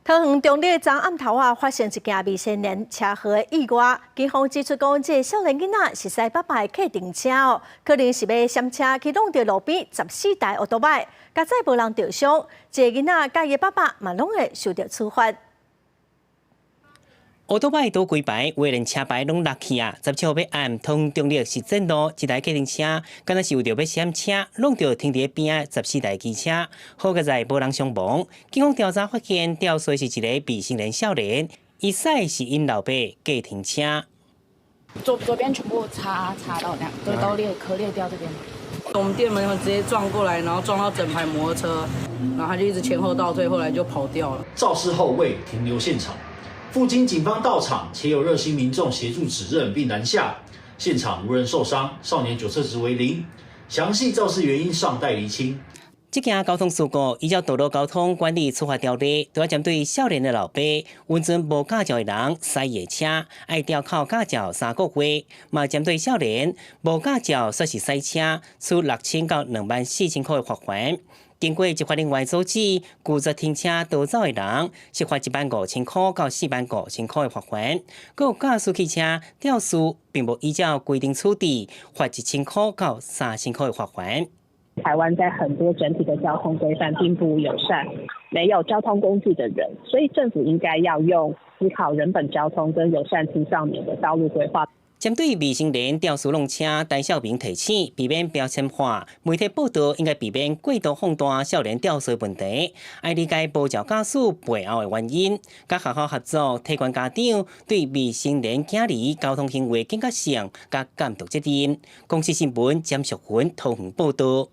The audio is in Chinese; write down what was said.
桃园中坜昨暗头发生一件未成年车祸的意外，警方指出讲，这少年囡仔是驶爸爸的客停车可能是要闪车去弄到路边14台奥多麦，加载无人受伤，这囡仔甲伊爸爸嘛拢会受到处罚。 奥多麦倒几排，为连车牌拢落去啊！17号要按通中坜市政路一台客停车，敢若是为着要闪车，弄到停伫边仔14台机车，好在无人伤亡。警方调查发现，肇事是一个未成年少年，疑似是因老爸假停车。左边全部擦到那样，都壳裂掉这边。我们店门直接撞过来，然后撞到整排摩托车，然后他就一直前后倒退，后来就跑掉了。肇事后未停留现场。 附近警方到场，且有热心民众协助指认并拦下，现场无人受伤，少年酒测值为0，详细肇事原因尚待厘清。这件交通事故依照道路交通管理处罚条例，都要针对少年的老爸运转无驾照的人驶夜车，爱吊扣驾照3个月；嘛针对少年无驾照说是驶车，处6000到24000块的罚款。 经过执法人员组织，拒绝停车逃走的人，设罚15000块到45000块的罚款；，佮有驾驶汽车肇事并无依照规定处理，罚1000块到3000块的罚款。台湾在很多整体的交通规范并不友善，没有交通工具的人，所以政府应该要用思考人本交通跟友善青少年的道路规划。 针对未成年肇事弄车，戴孝明提醒，避免标签化。媒体报道应该避免过度放大少年肇事问题，爱理解无照驾驶背后的原因，甲学校合作，提悬家长对未成年囝儿交通行为警觉性甲监督责任。公司新闻詹淑云桃园报道。